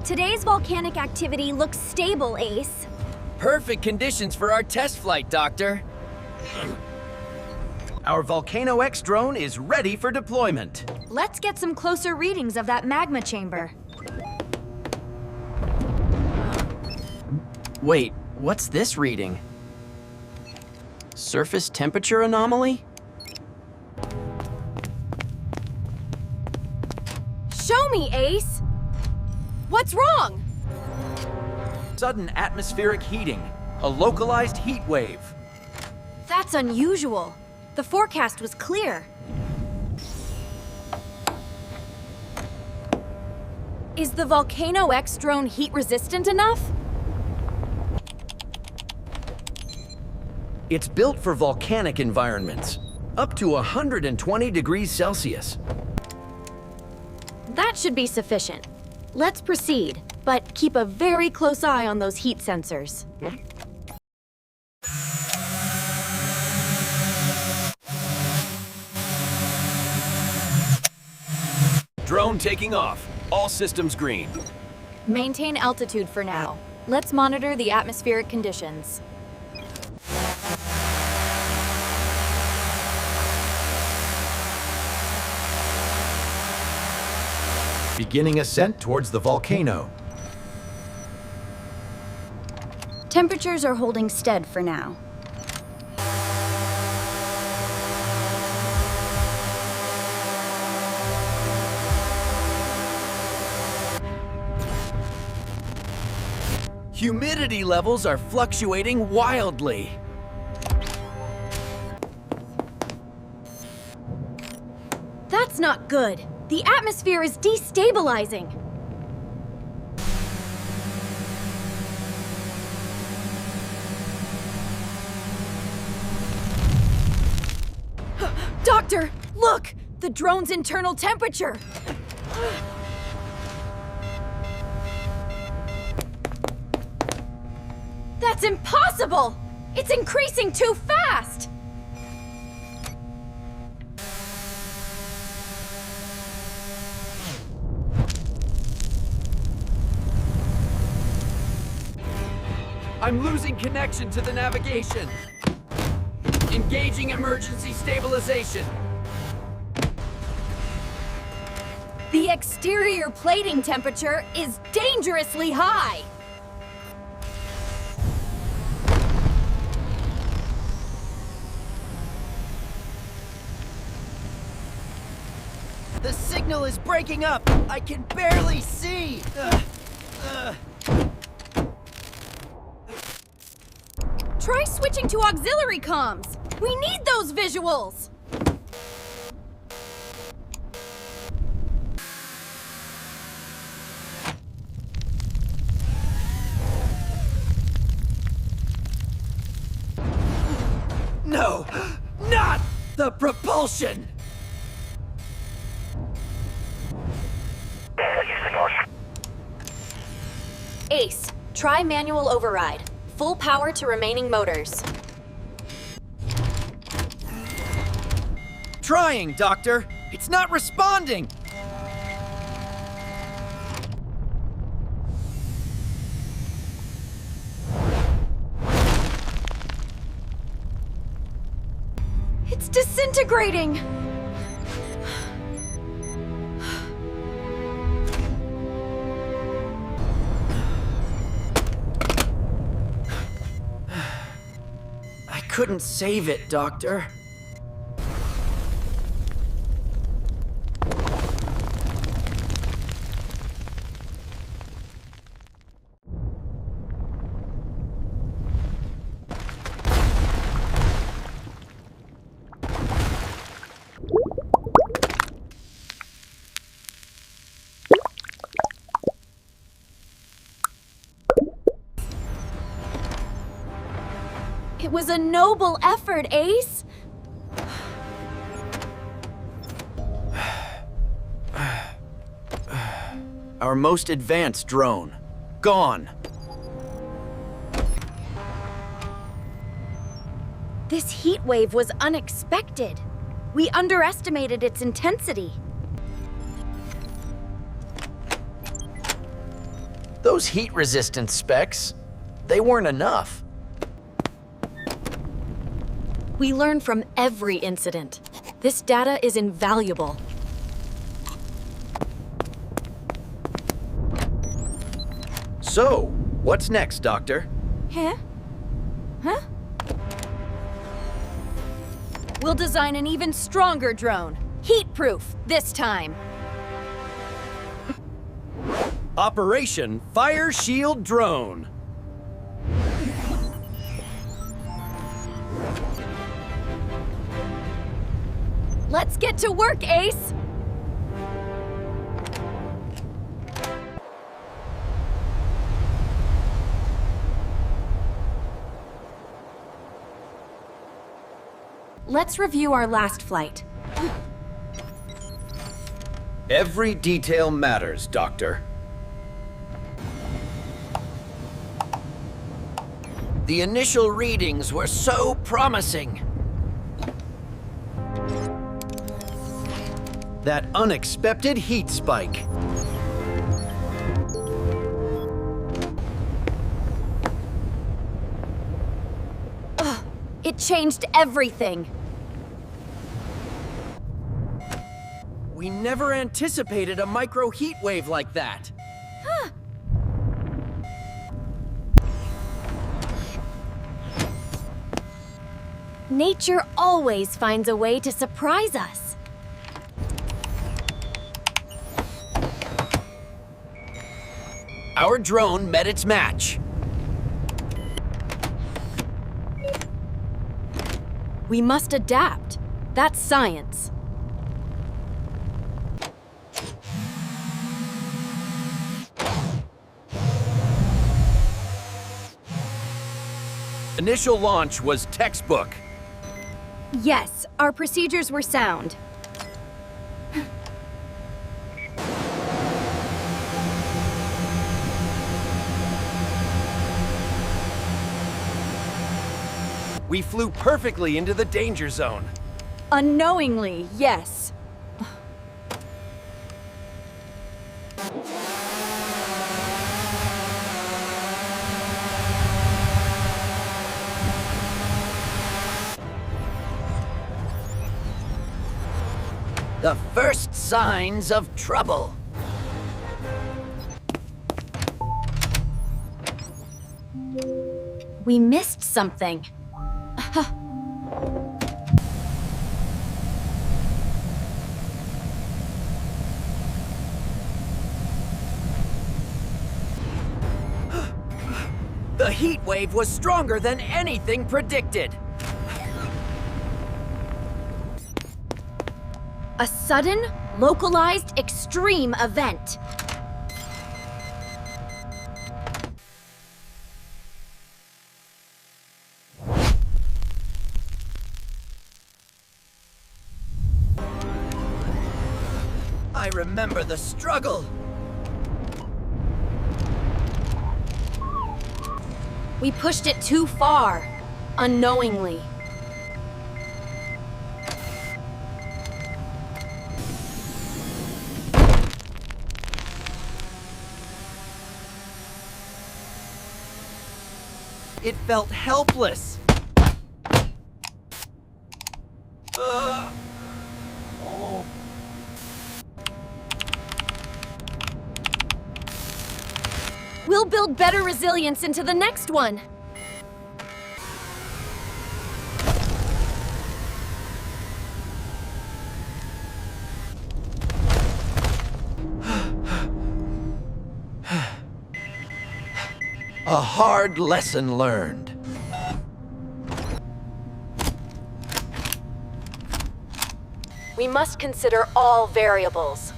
Today's volcanic activity looks stable, Ace. Perfect conditions for our test flight, Doctor. Our Volcano-X drone is ready for deployment. Let's get some closer readings of that magma chamber. Wait, what's this reading? Surface temperature anomaly? Show me, Ace! What's wrong? Sudden atmospheric heating, a localized heat wave. That's unusual. The forecast was clear. Is the Volcano-X drone heat-resistant enough? It's built for volcanic environments, up to 120 degrees Celsius. That should be sufficient. Let's proceed, but keep a very close eye on those heat sensors. Drone taking off. All systems green. Maintain altitude for now. Let's monitor the atmospheric conditions. Beginning ascent towards the volcano. Temperatures are holding steady for now. Humidity levels are fluctuating wildly. That's not good. The atmosphere is destabilizing. Doctor, look! The drone's internal temperature! That's impossible! It's increasing too fast! I'm losing connection to the navigation. Engaging emergency stabilization. The exterior plating temperature is dangerously high! The signal is breaking up. I can barely see. Try switching to auxiliary comms! We need those visuals! No, not the propulsion. Ace, try manual override. Full power to remaining motors. Trying, Doctor. It's not responding. It's disintegrating! I couldn't save it, Doctor. It was a noble effort, Ace! Our most advanced drone. Gone. This heat wave was unexpected. We underestimated its intensity. Those heat resistance specs, they weren't enough. We learn from every incident. This data is invaluable. So, what's next, Doctor? Huh? Huh? We'll design an even stronger drone. Heat-proof, this time. Operation Fire Shield Drone. Let's get to work, Ace! Let's review our last flight. Every detail matters, Doctor. The initial readings were so promising. That unexpected heat spike. It changed everything. We never anticipated a micro heat wave like that. Nature always finds a way to surprise us. Our drone met its match. We must adapt. That's science. Initial launch was textbook. Yes, our procedures were sound. We flew perfectly into the danger zone. Unknowingly, yes. The first signs of trouble. We missed something. The heat wave was stronger than anything predicted. A sudden, localized, extreme event. I remember the struggle. We pushed it too far, unknowingly. It felt helpless. We'll build better resilience into the next one. A hard lesson learned. We must consider all variables.